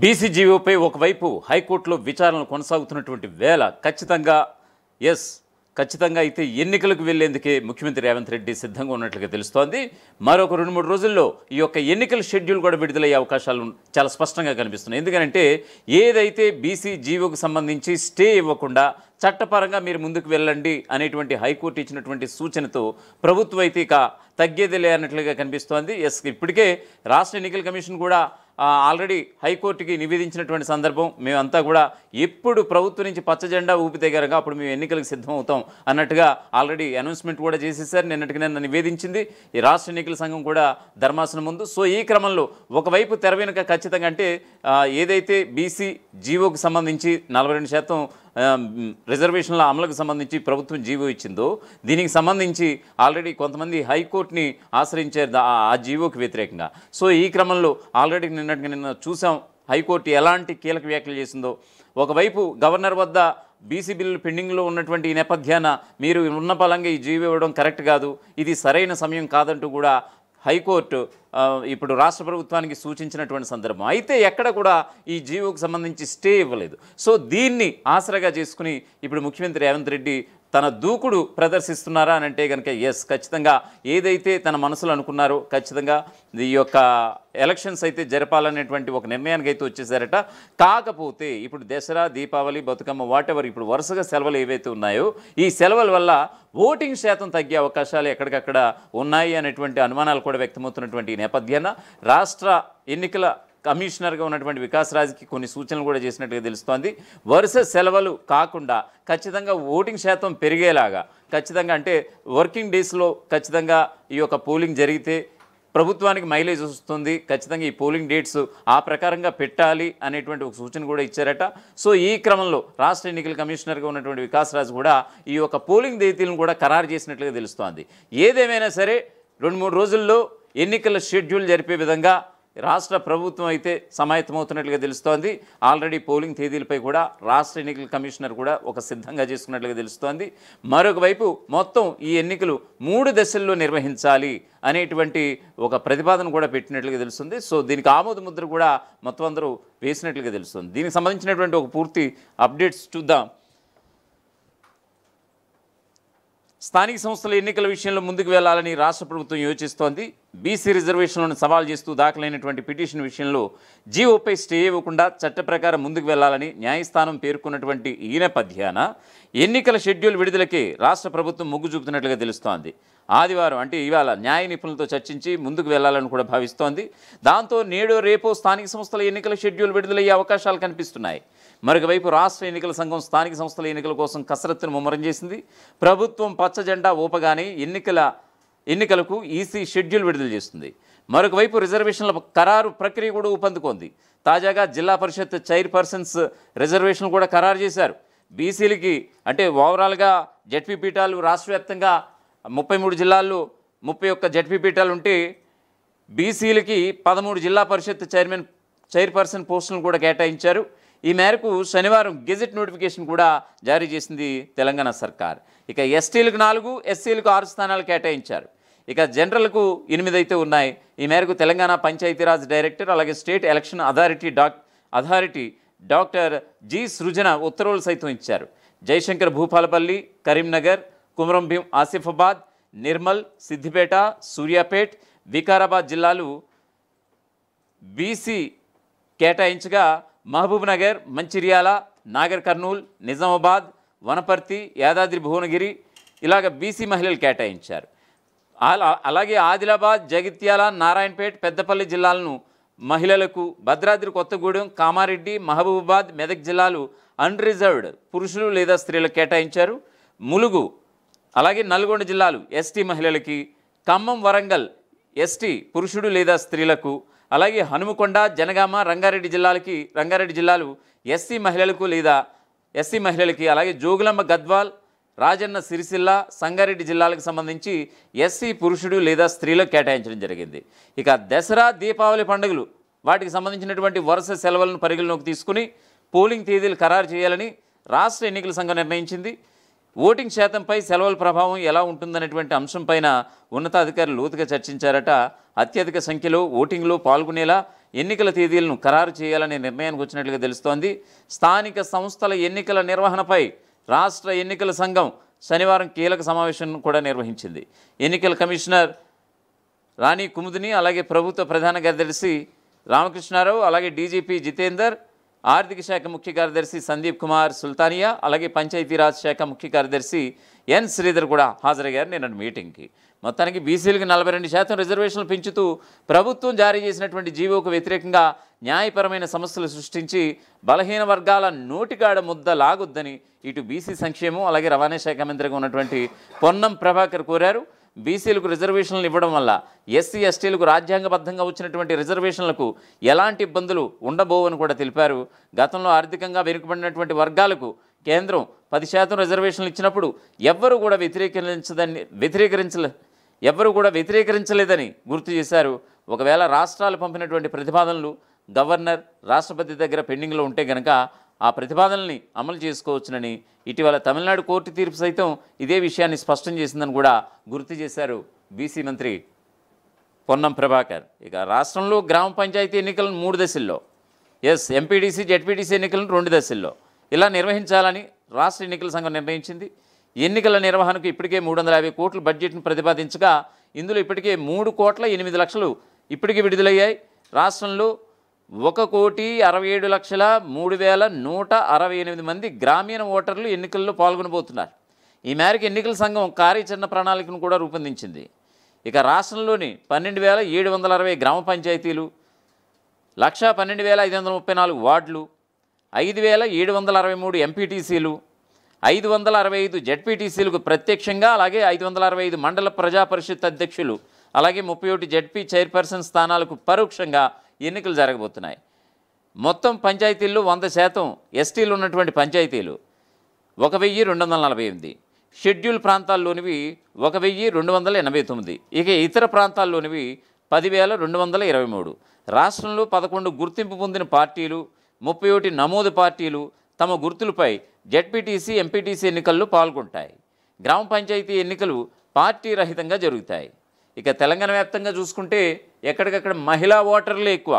బీసీజీఓపై ఒకవైపు హైకోర్టులో విచారణలు కొనసాగుతున్నటువంటి వేళ ఖచ్చితంగా అయితే ఎన్నికలకు వెళ్లేందుకే ముఖ్యమంత్రి రేవంత్ రెడ్డి సిద్ధంగా ఉన్నట్లుగా తెలుస్తోంది. మరొక 2-3 రోజుల్లో ఈ యొక్క ఎన్నికల షెడ్యూల్ కూడా విడుదలయ్యే అవకాశాలు చాలా స్పష్టంగా కనిపిస్తున్నాయి. ఎందుకంటే ఏదైతే బీసీజీఓకు సంబంధించి స్టే ఇవ్వకుండా చట్టపరంగా మీరు ముందుకు వెళ్ళండి అనేటువంటి హైకోర్టు ఇచ్చినటువంటి సూచనతో ప్రభుత్వం అయితే ఇక తగ్గేదిలే అన్నట్లుగా కనిపిస్తోంది. ఇప్పటికే రాష్ట్ర ఎన్నికల కమిషన్ కూడా ఆల్రెడీ హైకోర్టుకి నివేదించినటువంటి సందర్భం, మేమంతా కూడా ఎప్పుడు ప్రభుత్వం నుంచి పచ్చజెండా ఊపితే గనక అప్పుడు మేము ఎన్నికలకు సిద్ధం అవుతాం అన్నట్టుగా ఆల్రెడీ అనౌన్స్మెంట్ కూడా చేసేసారు. నిన్న నివేదించింది ఈ రాష్ట్ర ఎన్నికల సంఘం కూడా ధర్మాసనం ముందు. సో ఈ క్రమంలో ఒకవైపు తెర వెనుక ఖచ్చితంగా అంటే ఏదైతే బీసీ జీవోకు సంబంధించి 42% రిజర్వేషన్ల అమలుకు సంబంధించి ప్రభుత్వం జీవో ఇచ్చిందో దీనికి సంబంధించి ఆల్రెడీ కొంతమంది హైకోర్టుని ఆశ్రయించారు ఆ జీవోకి వ్యతిరేకంగా. సో ఈ క్రమంలో ఆల్రెడీ నిన్న చూసాం హైకోర్టు ఎలాంటి కీలక వ్యాఖ్యలు చేసిందో. ఒకవైపు గవర్నర్ వద్ద బీసీ బిల్లు పెండింగ్లో ఉన్నటువంటి ఈ నేపథ్యాన మీరు ఉన్న పలంగా ఈ జీవో ఇవ్వడం కరెక్ట్ కాదు, ఇది సరైన సమయం కాదంటూ కూడా హైకోర్టు ఇప్పుడు రాష్ట్ర ప్రభుత్వానికి సూచించినటువంటి సందర్భం. అయితే ఎక్కడ కూడా ఈ జీవోకు సంబంధించి స్టే ఇవ్వలేదు. సో దీన్ని ఆసరాగా చేసుకుని ఇప్పుడు ముఖ్యమంత్రి రేవంత్ రెడ్డి తన దూకుడు ప్రదర్శిస్తున్నారా అని అంటే కనుక ఖచ్చితంగా ఏదైతే తన మనసులో అనుకున్నారో ఖచ్చితంగా ఈ యొక్క ఎలక్షన్స్ అయితే జరపాలనేటువంటి ఒక నిర్ణయానికి అయితే వచ్చేసారట. కాకపోతే ఇప్పుడు దసరా, దీపావళి, బతుకమ్మ వాటెవర్ ఇప్పుడు వరుసగా సెలవులు ఏవైతే ఉన్నాయో ఈ సెలవుల వల్ల ఓటింగ్ శాతం తగ్గే అవకాశాలు ఎక్కడికక్కడ ఉన్నాయి అనేటువంటి అనుమానాలు కూడా వ్యక్తమవుతున్నటువంటి ఈ నేపథ్యాన రాష్ట్ర ఎన్నికల కమిషనర్గా ఉన్నటువంటి వికాస్ రాజ్కి కొన్ని సూచనలు కూడా చేసినట్టుగా తెలుస్తోంది. వరుస సెలవులు కాకుండా ఖచ్చితంగా ఓటింగ్ శాతం పెరిగేలాగా ఖచ్చితంగా అంటే వర్కింగ్ డేస్లో ఖచ్చితంగా ఈ యొక్క పోలింగ్ జరిగితే ప్రభుత్వానికి మైలేజ్ వస్తుంది, ఖచ్చితంగా ఈ పోలింగ్ డేట్స్ ఆ ప్రకారంగా పెట్టాలి అనేటువంటి ఒక సూచన కూడా ఇచ్చారట. సో ఈ క్రమంలో రాష్ట్ర ఎన్నికల కమిషనర్గా ఉన్నటువంటి వికాస్ రాజ్ కూడా ఈ యొక్క పోలింగ్ తేదీలను కూడా ఖరారు చేసినట్లుగా తెలుస్తోంది. ఏదేమైనా సరే 2-3 రోజుల్లో ఎన్నికల షెడ్యూల్ జరిపే విధంగా రాష్ట్ర ప్రభుత్వం అయితే సమాయత్తమవుతున్నట్లుగా తెలుస్తోంది. ఆల్రెడీ పోలింగ్ తేదీలపై కూడా రాష్ట్ర ఎన్నికల కమిషనర్ కూడా ఒక సిద్ధంగా చేసుకున్నట్లుగా తెలుస్తోంది. మరొక వైపు మొత్తం ఈ ఎన్నికలు 3 దశల్లో నిర్వహించాలి అనేటువంటి ఒక ప్రతిపాదన కూడా పెట్టినట్లుగా తెలుస్తుంది. సో దీనికి ఆమోద ముద్ర కూడా మొత్తం అందరూ వేసినట్లుగా తెలుస్తుంది. దీనికి సంబంధించినటువంటి ఒక పూర్తి అప్డేట్స్ చూద్దాం. స్థానిక సంస్థల ఎన్నికల విషయంలో ముందుకు వెళ్లాలని రాష్ట్ర ప్రభుత్వం యోచిస్తోంది. బీసీ రిజర్వేషన్లను సవాల్ చేస్తూ దాఖలైనటువంటి పిటిషన్ విషయంలో జీవోపై స్టే ఇవ్వకుండా చట్ట ప్రకారం ముందుకు వెళ్లాలని న్యాయస్థానం పేర్కొన్నటువంటి ఈ నేపథ్యాన ఎన్నికల షెడ్యూల్ విడుదలకి రాష్ట్ర ప్రభుత్వం మొగ్గు చూపుతున్నట్లుగా తెలుస్తోంది. ఆదివారం అంటే ఇవాళ న్యాయ నిపుణులతో చర్చించి ముందుకు వెళ్లాలని కూడా భావిస్తోంది. దాంతో నేడో రేపో స్థానిక సంస్థల ఎన్నికల షెడ్యూల్ విడుదలయ్యే అవకాశాలు కనిపిస్తున్నాయి. మరొకవైపు రాష్ట్ర ఎన్నికల సంఘం స్థానిక సంస్థల ఎన్నికల కోసం కసరత్తును ముమ్మరం చేసింది. ప్రభుత్వం పచ్చ జెండా ఊపగానే ఎన్నికలకు ఈసీ షెడ్యూల్ విడుదల చేస్తుంది. మరొకవైపు రిజర్వేషన్ల ఖరారు ప్రక్రియ కూడా ఊపందుకుంది. తాజాగా జిల్లా పరిషత్ చైర్పర్సన్స్ రిజర్వేషన్లు కూడా ఖరారు చేశారు. బీసీలకి అంటే ఓవరాల్గా జెడ్పీ పీఠాలు రాష్ట్ర వ్యాప్తంగా 33 జిల్లాల్లో 31 జెడ్పీ పీఠాలు ఉంటే బీసీలకి 13 జిల్లా పరిషత్ చైర్పర్సన్ పోస్టులను కూడా కేటాయించారు. ఈ మేరకు శనివారం గెజెట్ నోటిఫికేషన్ కూడా జారీ చేసింది తెలంగాణ సర్కార్. ఇక ఎస్టీలకు 4, ఎస్సీలకు 6 స్థానాలు కేటాయించారు. ఇక జనరల్కు 8 అయితే ఉన్నాయి. ఈ మేరకు తెలంగాణ పంచాయతీరాజ్ డైరెక్టర్ అలాగే state election authority doctor G Srujana ఉత్తర్వులు సైతం ఇచ్చారు. జయశంకర్ భూపాలపల్లి, కరీంనగర్, కుమరంభీం ఆసిఫాబాద్, నిర్మల్, సిద్దిపేట, సూర్యాపేట్, వికారాబాద్ జిల్లాలు బీసీ కేటాయించగా మహబూబ్నగర్, మంచిర్యాల, నాగర్ కర్నూల్, నిజామాబాద్, వనపర్తి, యాదాద్రి భువనగిరి ఇలాగ బీసీ మహిళలు కేటాయించారు. అలాగే ఆదిలాబాద్, జగిత్యాల, నారాయణపేట్, పెద్దపల్లి జిల్లాలను మహిళలకు, భద్రాద్రి కొత్తగూడెం, కామారెడ్డి, మహబూబాబాద్, మెదక్ జిల్లాలు అన్రిజర్వ్డ్ పురుషులు లేదా స్త్రీలకు కేటాయించారు. ములుగు అలాగే నల్గొండ జిల్లాలు ఎస్టీ మహిళలకి, ఖమ్మం, వరంగల్ ఎస్టీ పురుషుడు లేదా స్త్రీలకు, అలాగే హనుమకొండ, జనగామ, రంగారెడ్డి జిల్లాలు ఎస్సీ మహిళలకి, అలాగే జోగులాంబ, గద్వాల్, రాజన్న సిరిసిల్ల, సంగారెడ్డి జిల్లాలకు సంబంధించి ఎస్సీ పురుషుడు లేదా స్త్రీలకు కేటాయించడం జరిగింది. ఇక దసరా, దీపావళి పండుగలు వాటికి సంబంధించినటువంటి వరుస సెలవులను పరిగణలోకి తీసుకుని పోలింగ్ తేదీలు ఖరారు చేయాలని రాష్ట్ర ఎన్నికల సంఘం నిర్ణయించింది. ఓటింగ్ శాతంపై సెలవుల ప్రభావం ఎలా ఉంటుందనేటువంటి అంశంపైన ఉన్నతాధికారులు లోతుగా చర్చించారట. అత్యధిక సంఖ్యలో ఓటింగ్లో పాల్గొనేలా ఎన్నికల తేదీలను ఖరారు చేయాలనే నిర్ణయానికి వచ్చినట్లుగా తెలుస్తోంది. స్థానిక సంస్థల ఎన్నికల నిర్వహణపై రాష్ట్ర ఎన్నికల సంఘం శనివారం కీలక సమావేశం కూడా నిర్వహించింది. ఎన్నికల కమిషనర్ రాణి కుముదిని, అలాగే ప్రభుత్వ ప్రధాన కార్యదర్శి రామకృష్ణారావు, అలాగే డీజీపీ జితేందర్, ఆర్థిక శాఖ ముఖ్య కార్యదర్శి సందీప్ కుమార్ సుల్తానియా, అలాగే పంచాయతీరాజ్ శాఖ ముఖ్య కార్యదర్శి ఎన్ శ్రీధర్ కూడా హాజరయ్యారు నిన్నటి మీటింగ్కి. మొత్తానికి బీసీలకు 42% రిజర్వేషన్లు పెంచుతూ ప్రభుత్వం జారీ చేసినటువంటి జీవోకు వ్యతిరేకంగా న్యాయపరమైన సమస్యలు సృష్టించి బలహీన వర్గాల నోటికాడ ముద్ద లాగొద్దని ఇటు బీసీ సంక్షేమం అలాగే రవాణా శాఖ మంత్రిగా ఉన్నటువంటి పొన్నం ప్రభాకర్ కోరారు. బీసీలకు రిజర్వేషన్లు ఇవ్వడం వల్ల ఎస్సీ ఎస్టీలకు రాజ్యాంగబద్ధంగా వచ్చినటువంటి రిజర్వేషన్లకు ఎలాంటి ఇబ్బందులు ఉండబోవని కూడా తెలిపారు. గతంలో ఆర్థికంగా వెనుకబడినటువంటి వర్గాలకు కేంద్రం 10% రిజర్వేషన్లు ఇచ్చినప్పుడు ఎవ్వరూ కూడా వ్యతిరేకరించలేదని గుర్తు చేశారు. ఒకవేళ రాష్ట్రాలు పంపినటువంటి ప్రతిపాదనలు గవర్నర్, రాష్ట్రపతి దగ్గర పెండింగ్లో ఉంటే కనుక ఆ ప్రతిపాదనల్ని అమలు చేసుకోవచ్చునని ఇటీవల తమిళనాడు కోర్టు తీర్పు సైతం ఇదే విషయాన్ని స్పష్టం చేసిందని కూడా గుర్తు చేశారు బీసీ మంత్రి పొన్నం ప్రభాకర్. ఇక రాష్ట్రంలో గ్రామ పంచాయతీ ఎన్నికలను 3 దశల్లో, ఎంపీడీసీ జెడ్పీటీసీ ఎన్నికలను 2 దశల్లో ఇలా నిర్వహించాలని రాష్ట్ర ఎన్నికల సంఘం నిర్ణయించింది. ఎన్నికల నిర్వహణకు ఇప్పటికే 350 కోట్ల బడ్జెట్ను ప్రతిపాదించగా ఇందులో ఇప్పటికే 3,08,00,000 ఇప్పటికే విడుదలయ్యాయి. రాష్ట్రంలో 1,67,03,168 మంది గ్రామీణ ఓటర్లు ఎన్నికల్లో పాల్గొనబోతున్నారు. ఈ మేరకు ఎన్నికల సంఘం కార్యాచరణ ప్రణాళికను కూడా రూపొందించింది. ఇక రాష్ట్రంలోని 12,760 గ్రామ పంచాయతీలు, 1,12,534 వార్డులు, 5,763 ఎంపీటీసీలు, 565 జెడ్పీటీసీలకు ప్రత్యక్షంగా, అలాగే 565 మండల ప్రజా పరిషత్ అధ్యక్షులు, అలాగే 31 జెడ్పీ చైర్పర్సన్ స్థానాలకు పరోక్షంగా ఎన్నికలు జరగబోతున్నాయి. మొత్తం పంచాయతీల్లో 100% ఎస్టీలు ఉన్నటువంటి పంచాయతీలు 1,248, షెడ్యూల్ ప్రాంతాల్లోనివి 1,289, ఇక ఇతర ప్రాంతాల్లోనివి 10,223. రాష్ట్రంలో 11 గుర్తింపు పొందిన పార్టీలు, 31 నమోదు పార్టీలు తమ గుర్తులపై జెడ్పీటీసీ, ఎంపీటీసీ ఎన్నికల్లో పాల్గొంటాయి. గ్రామ పంచాయతీ ఎన్నికలు పార్టీ రహితంగా జరుగుతాయి. ఇక తెలంగాణ వ్యాప్తంగా చూసుకుంటే ఎక్కడికక్కడ మహిళా ఓటర్లే ఎక్కువ.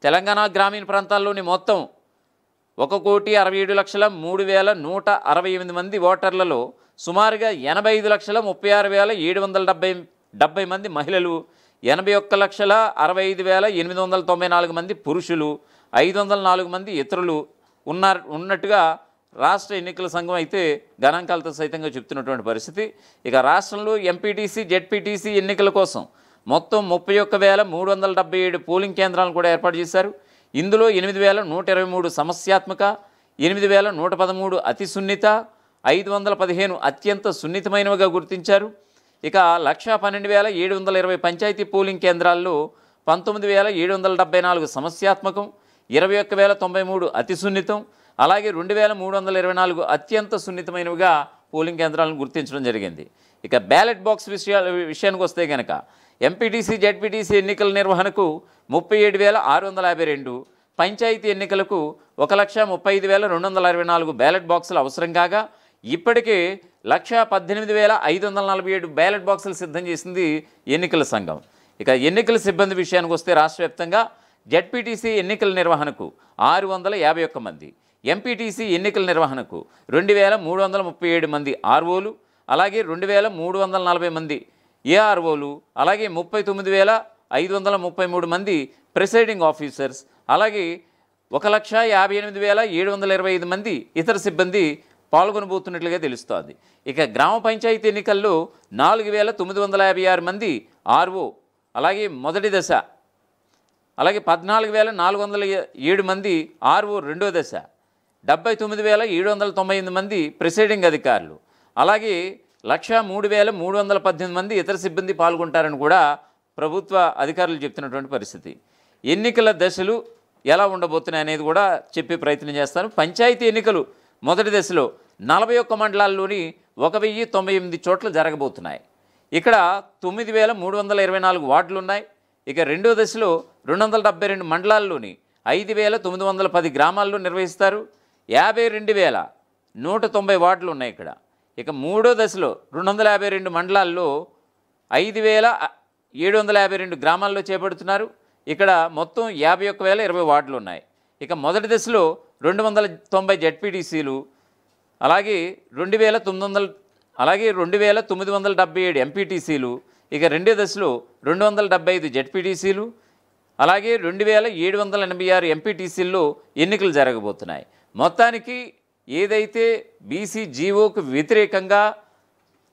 తెలంగాణ గ్రామీణ ప్రాంతాల్లోని మొత్తం 1,67,03,168 మంది ఓటర్లలో సుమారుగా 85,36,770 మంది మహిళలు, 81,65,894 మంది పురుషులు, 504 మంది ఇతరులు ఉన్నట్టుగా రాష్ట్ర ఎన్నికల సంఘం అయితే గణాంకాలతో సైతంగా చెప్తున్నటువంటి పరిస్థితి. ఇక రాష్ట్రంలో ఎంపీటీసీ, జెడ్పీటీసీ ఎన్నికల కోసం మొత్తం 31,377 పోలింగ్ కేంద్రాలను కూడా ఏర్పాటు చేశారు. ఇందులో 8,123 సమస్యాత్మక, 8,113 అతి సున్నిత, 515 అత్యంత సున్నితమైనవిగా గుర్తించారు. ఇక 1,12,720 పంచాయతీ పోలింగ్ కేంద్రాల్లో 19,774 సమస్యాత్మకం, 21,093 అతి సున్నితం, అలాగే 2,324 అత్యంత సున్నితమైనవిగా పోలింగ్ కేంద్రాలను గుర్తించడం జరిగింది. ఇక బ్యాలెట్ బాక్స్ విషయానికి వస్తే కనుక ఎంపీటీసీ, జెడ్పీటీసీ ఎన్నికల నిర్వహణకు 37,652, పంచాయతీ ఎన్నికలకు 1,35,224 బ్యాలెట్ బాక్సులు అవసరం కాగా ఇప్పటికే 1,18,547 బ్యాలెట్ బాక్సులు సిద్ధం చేసింది ఎన్నికల సంఘం. ఇక ఎన్నికల సిబ్బంది విషయానికి వస్తే రాష్ట్ర వ్యాప్తంగా జెడ్పీటీసీ ఎన్నికల నిర్వహణకు 651 మంది, ఎంపీటీసీ ఎన్నికల నిర్వహణకు 2,337 మంది ఆర్ఓలు, అలాగే 2,340 మంది ఏఆర్ఓలు, అలాగే 39,533 మంది ప్రిసైడింగ్ ఆఫీసర్స్, అలాగే 1,58,725 మంది ఇతర సిబ్బంది పాల్గొనబోతున్నట్లుగా తెలుస్తోంది. ఇక గ్రామ పంచాయతీ ఎన్నికల్లో 4,956 మంది ఆర్ఓ, అలాగే మొదటి దశ, అలాగే 14,407 మంది ఆర్ఓ రెండో దశ, 79,798 మంది ప్రిసైడింగ్ అధికారులు, అలాగే 103,318 మంది ఇతర సిబ్బంది పాల్గొంటారని కూడా ప్రభుత్వ అధికారులు చెప్తున్నటువంటి పరిస్థితి. ఎన్నికల దశలు ఎలా ఉండబోతున్నాయి అనేది కూడా చెప్పే ప్రయత్నం చేస్తాను. పంచాయతీ ఎన్నికలు మొదటి దశలో 41 మండలాల్లోని 1,098 చోట్ల జరగబోతున్నాయి. ఇక్కడ 9,324 వార్డులు ఉన్నాయి. ఇక రెండో దశలో 272 మండలాల్లోని 5,910 గ్రామాల్లో నిర్వహిస్తారు. 52,190 వార్డులు ఉన్నాయి ఇక్కడ. ఇక మూడో దశలో 252 మండలాల్లో 5,752 గ్రామాల్లో చేపడుతున్నారు. ఇక్కడ మొత్తం 51,020 వార్డులు ఉన్నాయి. ఇక మొదటి దశలో 290 జెడ్పీటీసీలు, అలాగే 2,977 ఎంపీటీసీలు, ఇక రెండో దశలో 275 జెడ్పీటీసీలు, అలాగే 2,786 ఎంపీటీసీల్లో ఎన్నికలు జరగబోతున్నాయి. మొత్తానికి ఏదైతే బీసీ జీవోకు వ్యతిరేకంగా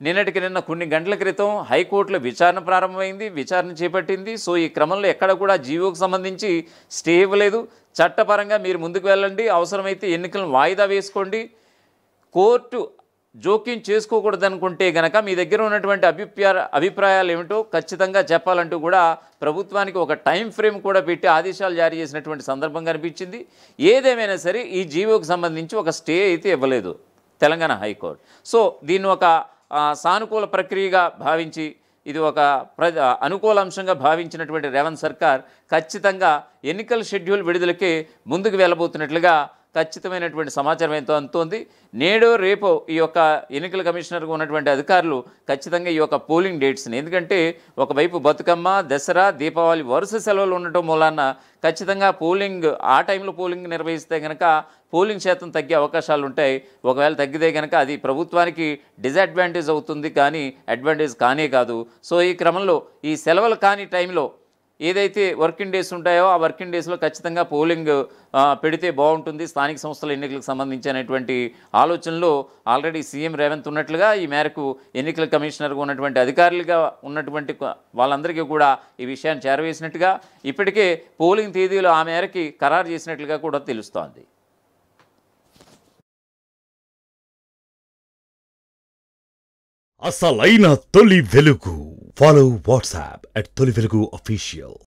నిన్నటికి నిన్న కొన్ని గంటల క్రితం హైకోర్టులో విచారణ ప్రారంభమైంది, విచారణ చేపట్టింది. సో ఈ క్రమంలో ఎక్కడ కూడా జీవోకు సంబంధించి స్టే ఇవ్వలేదు. చట్టపరంగా మీరు ముందుకు వెళ్ళండి, అవసరమైతే ఎన్నికలను వాయిదా వేసుకోండి, కోర్టు జోక్యం చేసుకోకూడదనుకుంటే గనక మీ దగ్గర ఉన్నటువంటి అభిప్రాయాలు ఏమిటో ఖచ్చితంగా చెప్పాలంటూ కూడా ప్రభుత్వానికి ఒక టైం ఫ్రేమ్ కూడా పెట్టి ఆదేశాలు జారీ చేసినటువంటి సందర్భం కనిపించింది. ఏదేమైనా సరే ఈ జీవోకు సంబంధించి ఒక స్టే అయితే ఇవ్వలేదు తెలంగాణ హైకోర్టు. సో దీన్ని ఒక సానుకూల ప్రక్రియగా భావించి, ఇది ఒక అనుకూల అంశంగా భావించినటువంటి రేవంత్ సర్కార్ ఖచ్చితంగా ఎన్నికల షెడ్యూల్ విడుదలకే ముందుకు వెళ్ళబోతున్నట్లుగా ఖచ్చితమైనటువంటి సమాచారం ఎంతో అందుతోంది. నేడో రేపో ఈ యొక్క ఎన్నికల కమిషనర్గా ఉన్నటువంటి అధికారులు ఖచ్చితంగా ఈ యొక్క పోలింగ్ డేట్స్ని, ఎందుకంటే ఒకవైపు బతుకమ్మ, దసరా, దీపావళి వరుస సెలవులు ఉండటం మూలాన ఖచ్చితంగా పోలింగ్ ఆ టైంలో పోలింగ్ నిర్వహిస్తే కనుక పోలింగ్ శాతం తగ్గే అవకాశాలు ఉంటాయి. ఒకవేళ తగ్గితే కనుక అది ప్రభుత్వానికి డిసడ్వాంటేజ్ అవుతుంది, కానీ అడ్వాంటేజ్ కానే కాదు. సో ఈ క్రమంలో ఈ సెలవులు కాని టైంలో ఏదైతే వర్కింగ్ డేస్ ఉంటాయో ఆ వర్కింగ్ డేస్లో ఖచ్చితంగా పోలింగ్ పెడితే బాగుంటుంది స్థానిక సంస్థల ఎన్నికలకు సంబంధించినటువంటి ఆలోచనలో ఆల్రెడీ సీఎం రేవంత్ ఉన్నట్లుగా ఈ మేరకు ఎన్నికల కమిషనర్గా ఉన్నటువంటి అధికారులుగా ఉన్నటువంటి వాళ్ళందరికీ కూడా ఈ విషయాన్ని చేరవేసినట్టుగా, ఇప్పటికే పోలింగ్ తేదీలు ఆ మేరకి ఖరారు చేసినట్లుగా కూడా తెలుస్తోంది. అసలైన తొలి వెలుగు. ఫాలో వాట్సాప్ @తొలి వెలుగు official.